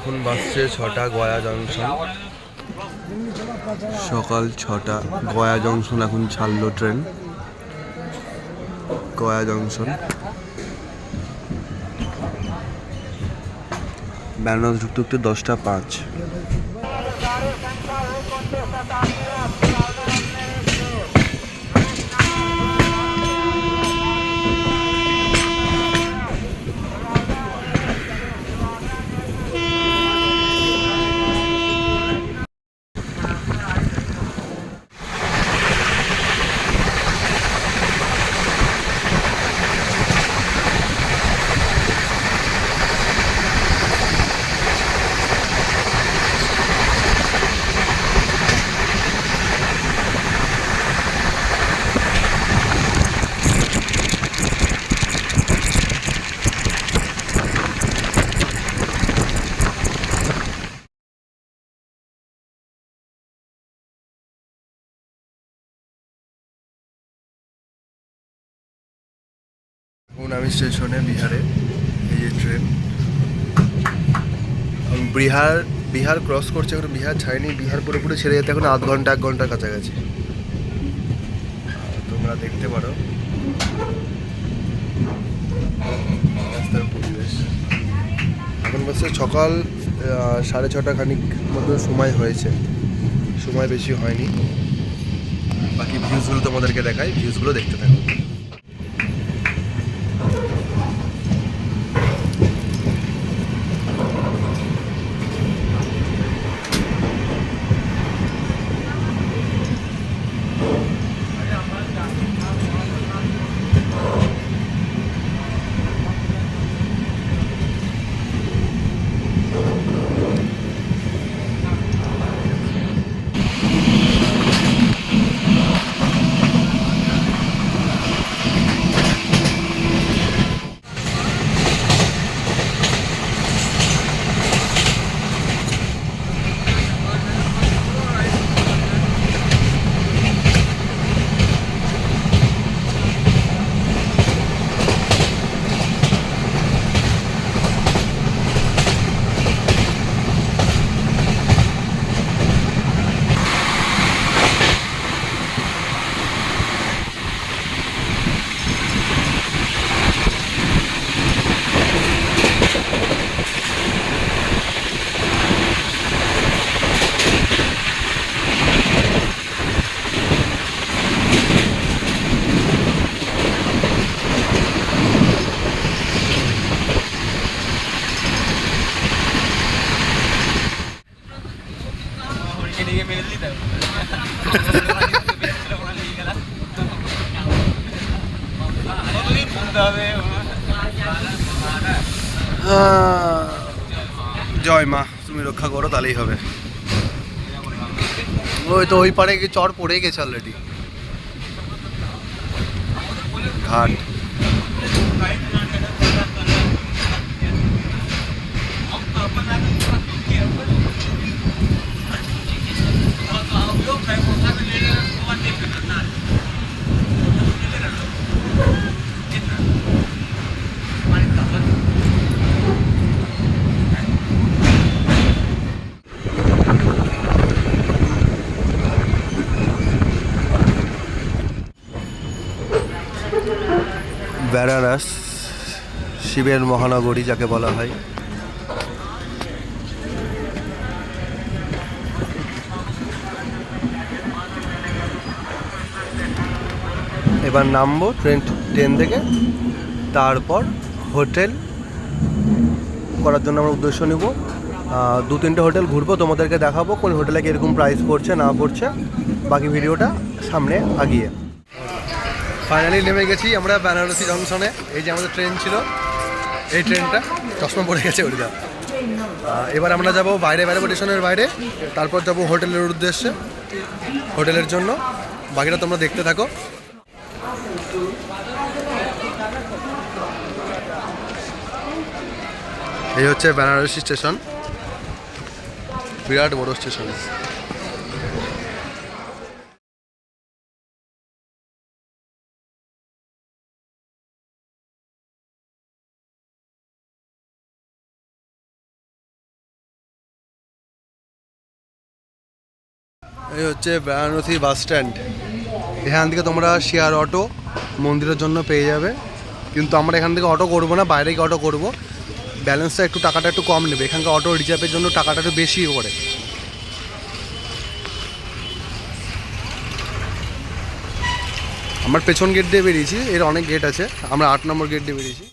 এখন বাসছে 6টা, গয়া জংশন। সকাল 6টা, গয়া জংশন এখন ছাড়লো ট্রেন। গয়া জংশন বেনারস ঢুকতে ঢুকতে 10টা 5। এখন আমি স্টেশনে, বিহারে। এই যে ট্রেন বিহার ক্রস করছে, এখন বিহার ছাড়েনি। বিহার পুরোপুরি ছেড়ে যেতে এখন আধ ঘন্টা 1 ঘন্টার কাছাকাছি। তোমরা দেখতে পারো রাস্তার পরিবেশ। এখন বলছে সকাল 6:30 খানিক মতো সময় হয়েছে, সময় বেশি হয়নি। বাকি ভিউজগুলো তোমাদেরকে দেখাই, ভিউজগুলো দেখতে থাকো। জয় মা, তুমি রক্ষা করো, তাহলেই হবে। ওই তো ওই পারে চর পড়ে গেছে অলরেডি। ঘাট বেনারস, শিবের মহানগরী যাকে বলা হয়। এবার নামবো ট্রেন থেকে, তারপর হোটেল করার জন্য আমরা উদ্দেশ্য নিব। 2-3টে হোটেল ঘুরবো, তোমাদেরকে দেখাবো কোন হোটেলে কীরকম প্রাইস পড়ছে না পড়ছে। বাকি ভিডিওটা সামনে আগিয়ে। ফাইনালি নেমে গেছি আমরা বেনারসি জংশনে। এই যে আমাদের ট্রেন ছিল, এই ট্রেনটা চশমা পড়ে গেছে ওটা। এবার আমরা যাব বাইরে স্টেশনের বাইরে, তারপর যাব হোটেলের উদ্দেশ্যে, হোটেলের জন্য। বাকিটা তোমরা দেখতে থাকো। এই হচ্ছে বেনারসি স্টেশন, বিরাট বড় স্টেশন। এই হচ্ছে বেনারসি বাস স্ট্যান্ড। এখান থেকে তোমরা শেয়ার অটো মন্দিরের জন্য পেয়ে যাবে, কিন্তু আমরা এখান থেকে অটো করবো না, বাইরে গিয়ে অটো করবো। ব্যালেন্সটা একটু টাকাটা একটু কম নেবে, এখানকার অটো রিজার্ভের জন্য টাকাটা একটু বেশি করে। আমার পেছন গেট দিয়ে বেরিয়েছি, এর অনেক গেট আছে, আমরা 8 নম্বর গেট দিয়ে বেরিয়েছি।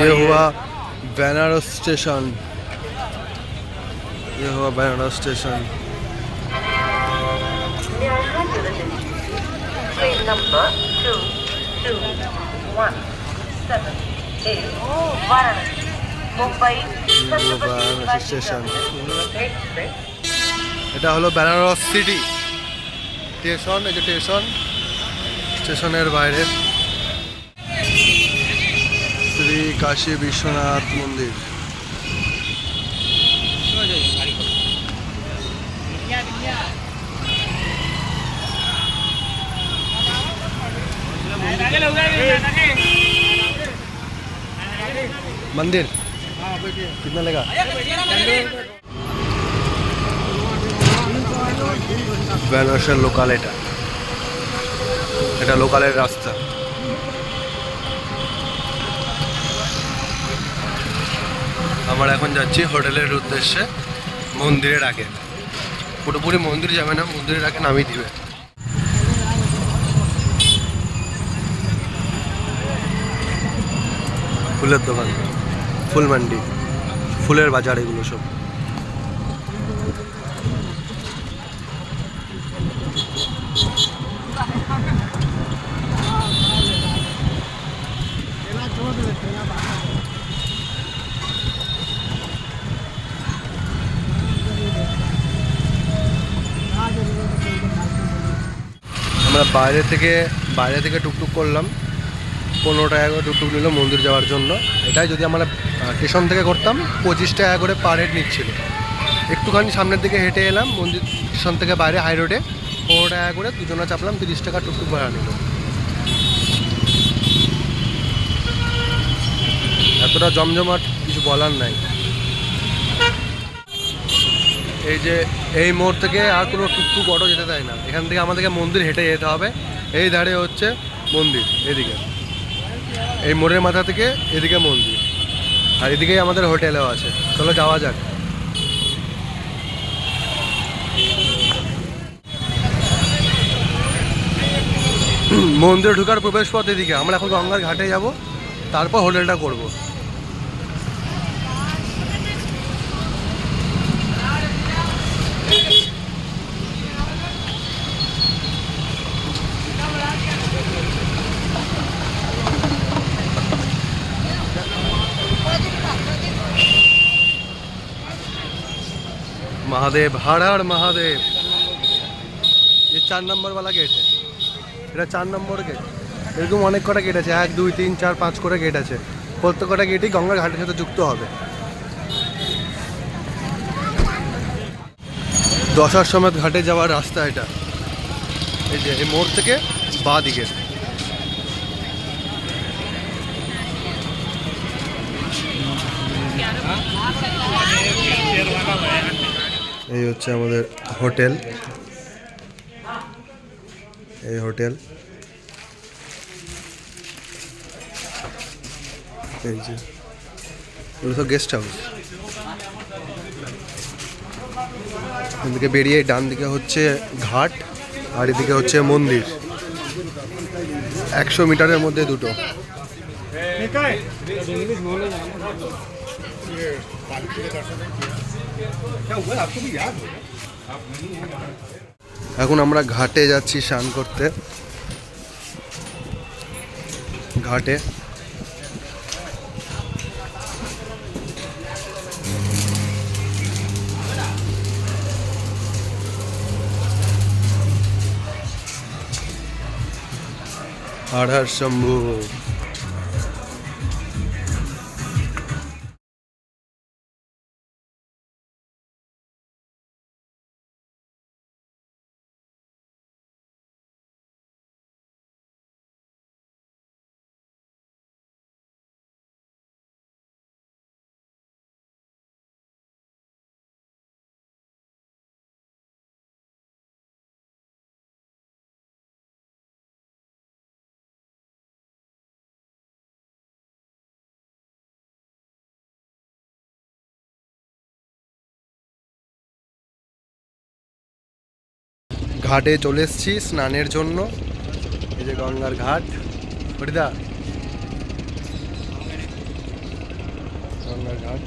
ये हुआ बनारस स्टेशन, ये हुआ Banaras station. Train number 2217 Varanasi, Mumbai, Varanasi station. Express. এটা হলো বেনারস সিটি স্টেশন। এই যে স্টেশন, স্টেশনের বাইরে শ্রী কাশী বিশ্বনাথ মন্দির। मंदिर कितना लेगा? বেনারসের লোকাল, এটা লোকালের রাস্তা। আমরা এখন যাচ্ছি হোটেলের উদ্দেশ্যে, মন্দিরের আগে। পুরোপুরি মন্দির যাবে না, মন্দিরের আগে নামিয়ে দিবে। ফুলের দোকান, ফুল মান্ডি, ফুলের বাজার, এগুলো সব। আমরা বাইরে থেকে টুকটুক করলাম, 15 টাকা করে টুকটুক নিল মন্দির যাওয়ার জন্য। এটাই যদি আমরা স্টেশন থেকে করতাম 25 টাকা করে পার হেড নিচ্ছিল। একটুখানি সামনের দিকে হেঁটে এলাম মন্দির স্টেশন থেকে বাইরে হাই রোডে, 15 টাকা করে দুজনে চাপলাম, 30 টাকা টুকটুক ভাড়া নিল। এতটা জমজমাট কিছু বলার নাই। এই যে এই মোড় থেকে আর কোনো টুকটুক অটো যেতে দেয় না, এখান থেকে আমাদেরকে মন্দির হেঁটে যেতে হবে। এই ধারে হচ্ছে মন্দির, এদিকে এই মোড়ের মাথা থেকে এদিকে মন্দির, আর এদিকেই আমাদের হোটেলও আছে। চলো যাওয়া যাক। মন্দিরে ঢোকার প্রবেশ পথ এদিকে। আমরা এখন গঙ্গার ঘাটে যাব, তারপর হোটেলটা করব। महादेव, हर हर महादेव। ये 4 नंबर वाला गेट है, এটা 4 নম্বর গেট। এরকম অনেক কটা গেট আছে, 1 2 3 4 5 করে গেট আছে। প্রত্যেক কটা গেটই গঙ্গার ঘাটের সাথে যুক্ত হবে। দশার সমেত ঘাটে যাওয়ার রাস্তা এটা। এই যে এই মোড় থেকে বাঁ দিকে। এই হচ্ছে আমাদের হোটেল, এই হোটেল। এই যে এগুলো তো গেস্ট হাউস। এদিকে বেরিয়ে ডান দিকে হচ্ছে ঘাট, আর এদিকে হচ্ছে মন্দির। 100 মিটারের মধ্যে দুটো। এখন আমরা ঘাটে যাচ্ছি স্নান করতে। ঘাটে हर हर शंभू। ঘাটে চলে এসেছি স্নানের জন্য। এই যে গঙ্গার ঘাট, হরিদা গঙ্গার ঘাট।